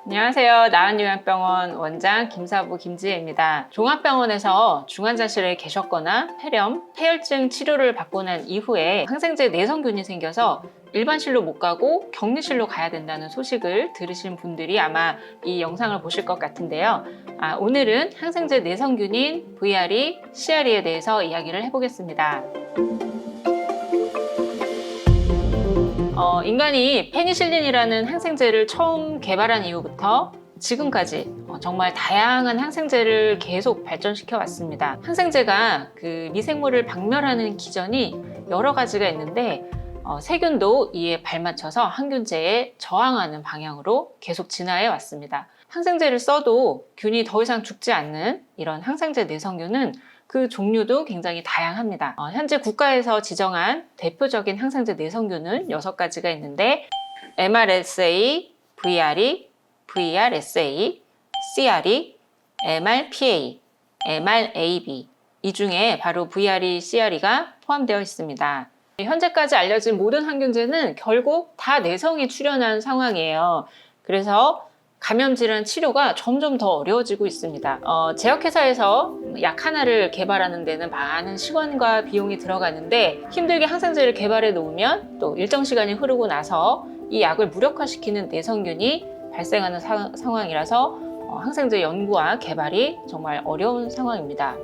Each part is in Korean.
안녕하세요. 나은요양병원 원장 김사부 김지혜입니다. 종합병원에서 중환자실에 계셨거나 폐렴, 폐혈증 치료를 받고 난 이후에 항생제 내성균이 생겨서 일반실로 못 가고 격리실로 가야 된다는 소식을 들으신 분들이 아마 이 영상을 보실 것 같은데요. 오늘은 항생제 내성균인 VRE, CRE에 대해서 이야기를 해보겠습니다. 인간이 페니실린이라는 항생제를 처음 개발한 이후부터 지금까지 정말 다양한 항생제를 계속 발전시켜 왔습니다. 항생제가 그 미생물을 박멸하는 기전이 여러 가지가 있는데 세균도 이에 발맞춰서 항균제에 저항하는 방향으로 계속 진화해 왔습니다. 항생제를 써도 균이 더 이상 죽지 않는 이런 항생제 내성균은 그 종류도 굉장히 다양합니다. 현재 국가에서 지정한 대표적인 항생제 내성균은 6가지가 있는데 MRSA, VRE, VRSA, CRE, MRPA, MRAB 이 중에 바로 VRE, CRE가 포함되어 있습니다. 현재까지 알려진 모든 항균제는 결국 다 내성이 출현한 상황이에요. 그래서 감염질환 치료가 점점 더 어려워지고 있습니다. 제약회사에서 약 하나를 개발하는 데는 많은 시간과 비용이 들어가는데 힘들게 항생제를 개발해 놓으면 또 일정 시간이 흐르고 나서 이 약을 무력화시키는 내성균이 발생하는 상황이라서 항생제 연구와 개발이 정말 어려운 상황입니다.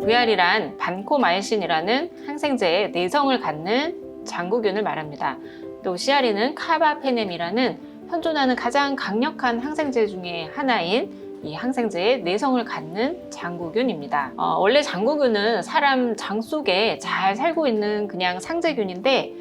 VR이란 반코마이신이라는 항생제의 내성을 갖는 장구균을 말합니다. 또 CRE는 카바페넴이라는 현존하는 가장 강력한 항생제 중에 하나인 이 항생제의 내성을 갖는 장구균입니다. 원래 장구균은 사람 장 속에 잘 살고 있는 그냥 상재균인데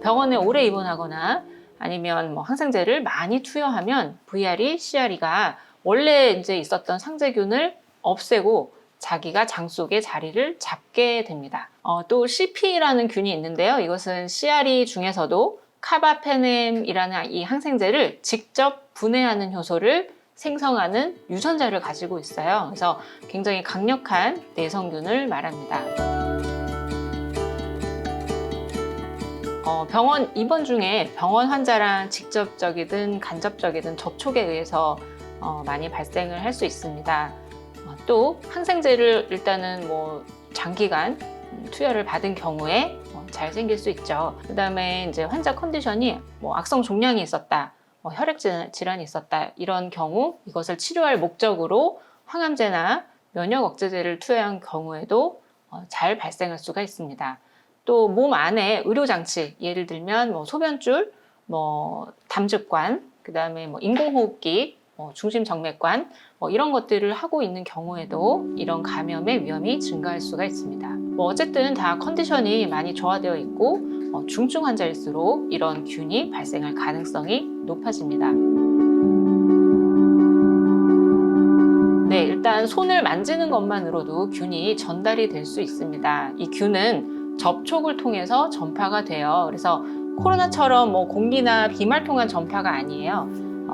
병원에 오래 입원하거나 아니면 항생제를 많이 투여하면 VRE, CRE가 원래 이제 있었던 상재균을 없애고 자기가 장 속에 자리를 잡게 됩니다. 또 CP라는 균이 있는데요. 이것은 CRE 중에서도 카바페넴이라는 이 항생제를 직접 분해하는 효소를 생성하는 유전자를 가지고 있어요. 그래서 굉장히 강력한 내성균을 말합니다. 병원 입원 중에 병원 환자랑 직접적이든 간접적이든 접촉에 의해서 많이 발생을 할 수 있습니다. 또 항생제를 일단은 장기간 투여를 받은 경우에 잘 생길 수 있죠. 그 다음에 이제 환자 컨디션이 악성 종양이 있었다, 혈액 질환이 있었다 이런 경우 이것을 치료할 목적으로 항암제나 면역 억제제를 투여한 경우에도 잘 발생할 수가 있습니다. 또 몸 안에 의료장치, 예를 들면 소변줄, 담즙관, 그 다음에 인공호흡기, 중심정맥관 이런 것들을 하고 있는 경우에도 이런 감염의 위험이 증가할 수가 있습니다. 어쨌든 다 컨디션이 많이 저하되어 있고 중증 환자일수록 이런 균이 발생할 가능성이 높아집니다. 네, 일단 손을 만지는 것만으로도 균이 전달이 될 수 있습니다. 이 균은 접촉을 통해서 전파가 돼요. 그래서 코로나처럼 공기나 비말 통한 전파가 아니에요.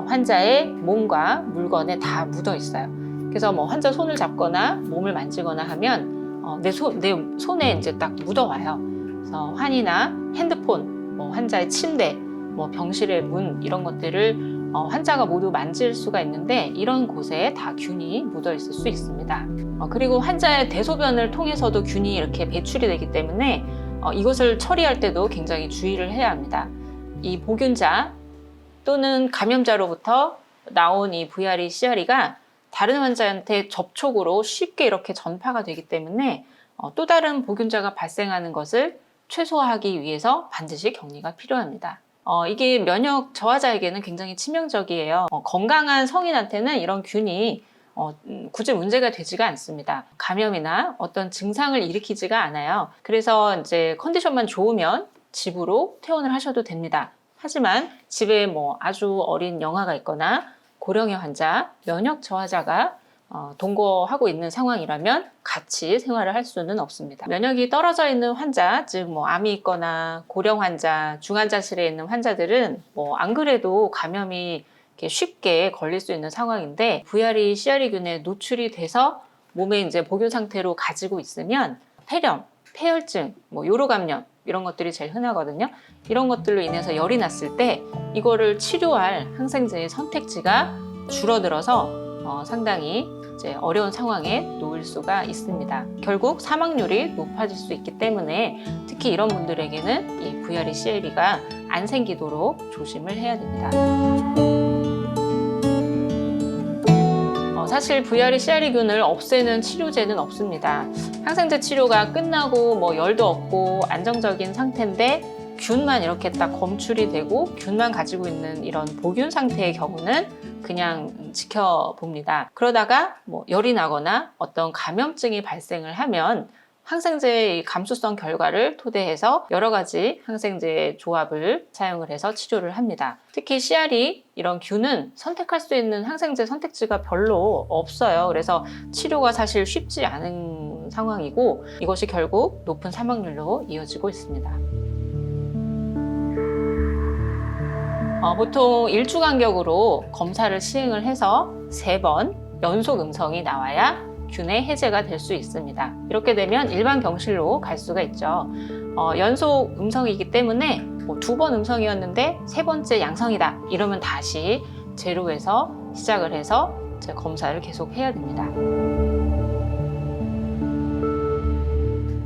환자의 몸과 물건에 다 묻어 있어요. 그래서 환자 손을 잡거나 몸을 만지거나 하면 내 손에 이제 딱 묻어와요. 그래서 환이나 핸드폰, 환자의 침대, 병실의 문 이런 것들을 환자가 모두 만질 수가 있는데 이런 곳에 다 균이 묻어 있을 수 있습니다. 그리고 환자의 대소변을 통해서도 균이 이렇게 배출이 되기 때문에 이것을 처리할 때도 굉장히 주의를 해야 합니다. 이 보균자 또는 감염자로부터 나온 이 VRE, CRE가 다른 환자한테 접촉으로 쉽게 이렇게 전파가 되기 때문에 또 다른 보균자가 발생하는 것을 최소화하기 위해서 반드시 격리가 필요합니다. 이게 면역 저하자에게는 굉장히 치명적이에요. 건강한 성인한테는 이런 균이 굳이 문제가 되지가 않습니다. 감염이나 어떤 증상을 일으키지가 않아요. 그래서 이제 컨디션만 좋으면 집으로 퇴원을 하셔도 됩니다. 하지만 집에 아주 어린 영아가 있거나 고령의 환자, 면역 저하자가 동거하고 있는 상황이라면 같이 생활을 할 수는 없습니다. 면역이 떨어져 있는 환자, 즉 암이 있거나 고령 환자, 중환자실에 있는 환자들은 안 그래도 감염이 이렇게 쉽게 걸릴 수 있는 상황인데 VRE, CRE균에 노출이 돼서 몸에 이제 보균 상태로 가지고 있으면 폐렴, 폐혈증, 요로 감염 이런 것들이 제일 흔하거든요. 이런 것들로 인해서 열이 났을 때 이거를 치료할 항생제의 선택지가 줄어들어서 상당히 이제 어려운 상황에 놓일 수가 있습니다. 결국 사망률이 높아질 수 있기 때문에 특히 이런 분들에게는 이 VRE, CLE가 안 생기도록 조심을 해야 됩니다. 사실 VRE, CRE균을 없애는 치료제는 없습니다. 항생제 치료가 끝나고 뭐 열도 없고 안정적인 상태인데 균만 이렇게 딱 검출이 되고 균만 가지고 있는 이런 보균 상태의 경우는 그냥 지켜봅니다. 그러다가 뭐 열이 나거나 어떤 감염증이 발생을 하면 항생제의 감수성 결과를 토대해서 여러 가지 항생제 조합을 사용을 해서 치료를 합니다. 특히 CRE 이런 균은 선택할 수 있는 항생제 선택지가 별로 없어요. 그래서 치료가 사실 쉽지 않은 상황이고 이것이 결국 높은 사망률로 이어지고 있습니다. 보통 1주 간격으로 검사를 시행을 해서 3번 연속 음성이 나와야 균의 해제가 될 수 있습니다. 이렇게 되면 일반 병실로 갈 수가 있죠. 연속 음성이기 때문에 2번 음성이었는데 3번째 양성이다. 이러면 다시 제로에서 시작을 해서 검사를 계속 해야 됩니다.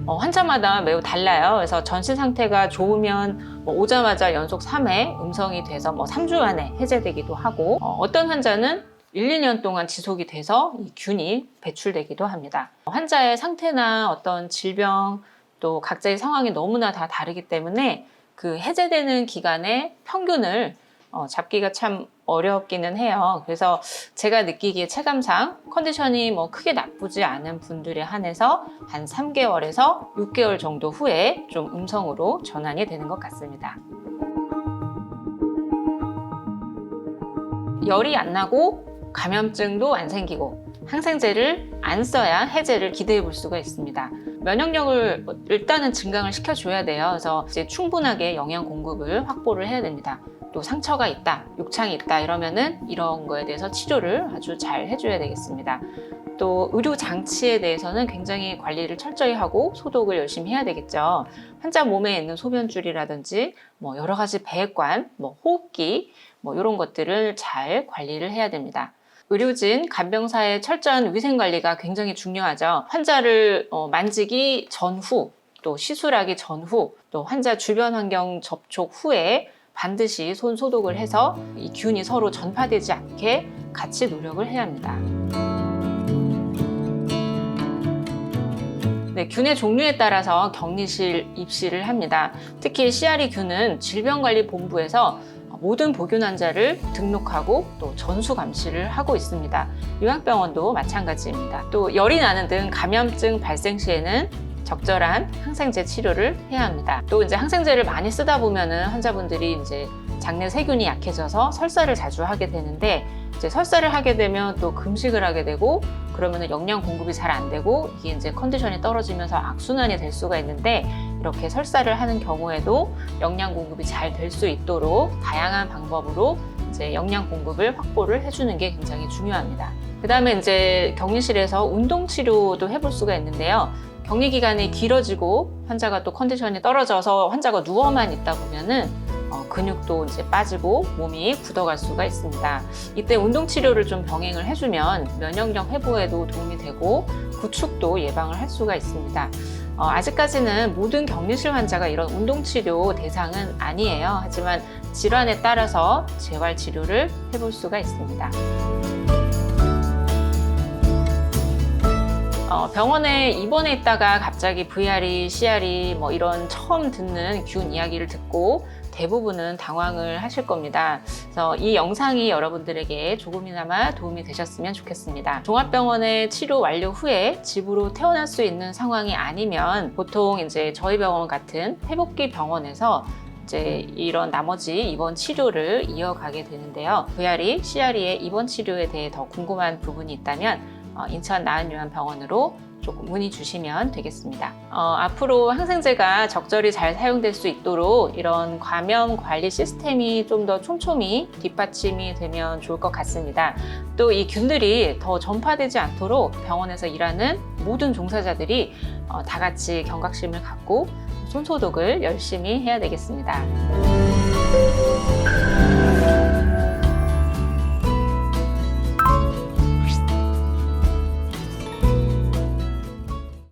환자마다 매우 달라요. 그래서 전신 상태가 좋으면 오자마자 연속 3회 음성이 돼서 3주 안에 해제되기도 하고 어떤 환자는 1, 2년 동안 지속이 돼서 이 균이 배출되기도 합니다. 환자의 상태나 어떤 질병 또 각자의 상황이 너무나 다 다르기 때문에 그 해제되는 기간의 평균을 잡기가 참 어렵기는 해요. 그래서 제가 느끼기에 체감상 컨디션이 크게 나쁘지 않은 분들에 한해서 한 3개월에서 6개월 정도 후에 좀 음성으로 전환이 되는 것 같습니다. 열이 안 나고 감염증도 안 생기고 항생제를 안 써야 해제를 기대해 볼 수가 있습니다. 면역력을 일단은 증강을 시켜줘야 돼요. 그래서 이제 충분하게 영양 공급을 확보를 해야 됩니다. 또 상처가 있다, 욕창이 있다 이러면은 이런 거에 대해서 치료를 아주 잘 해줘야 되겠습니다. 또 의료 장치에 대해서는 굉장히 관리를 철저히 하고 소독을 열심히 해야 되겠죠. 환자 몸에 있는 소변줄이라든지 여러 가지 배관, 호흡기 이런 것들을 잘 관리를 해야 됩니다. 의료진, 간병사의 철저한 위생관리가 굉장히 중요하죠. 환자를 만지기 전후, 또 시술하기 전후, 또 환자 주변 환경 접촉 후에 반드시 손 소독을 해서 이 균이 서로 전파되지 않게 같이 노력을 해야 합니다. 네, 균의 종류에 따라서 격리실 입시를 합니다. 특히 CRE균은 질병관리본부에서 모든 보균 환자를 등록하고 또 전수 감시를 하고 있습니다. 요양병원도 마찬가지입니다. 또 열이 나는 등 감염증 발생 시에는 적절한 항생제 치료를 해야 합니다. 또 이제 항생제를 많이 쓰다 보면은 환자분들이 이제 장내 세균이 약해져서 설사를 자주 하게 되는데 이제 설사를 하게 되면 또 금식을 하게 되고 그러면은 영양 공급이 잘 안 되고 이게 이제 컨디션이 떨어지면서 악순환이 될 수가 있는데 이렇게 설사를 하는 경우에도 영양 공급이 잘 될 수 있도록 다양한 방법으로 이제 영양 공급을 확보를 해주는 게 굉장히 중요합니다. 그 다음에 이제 격리실에서 운동 치료도 해볼 수가 있는데요. 격리 기간이 길어지고 환자가 또 컨디션이 떨어져서 환자가 누워만 있다 보면은 근육도 이제 빠지고 몸이 굳어갈 수가 있습니다. 이때 운동 치료를 좀 병행을 해주면 면역력 회복에도 도움이 되고 구축도 예방을 할 수가 있습니다. 아직까지는 모든 격리실 환자가 이런 운동 치료 대상은 아니에요. 하지만 질환에 따라서 재활 치료를 해볼 수가 있습니다. 병원에 입원해 있다가 갑자기 VRE, CRE 이런 처음 듣는 균 이야기를 듣고 대부분은 당황을 하실 겁니다. 그래서 이 영상이 여러분들에게 조금이나마 도움이 되셨으면 좋겠습니다. 종합병원의 치료 완료 후에 집으로 퇴원할 수 있는 상황이 아니면 보통 이제 저희 병원 같은 회복기 병원에서 이제 이런 나머지 입원 치료를 이어가게 되는데요. VRE, CRE의 입원 치료에 대해 더 궁금한 부분이 있다면 인천 나은요한병원으로 조금 문의 주시면 되겠습니다. 앞으로 항생제가 적절히 잘 사용될 수 있도록 이런 감염 관리 시스템이 좀 더 촘촘히 뒷받침이 되면 좋을 것 같습니다. 또 이 균들이 더 전파되지 않도록 병원에서 일하는 모든 종사자들이 다 같이 경각심을 갖고 손소독을 열심히 해야 되겠습니다.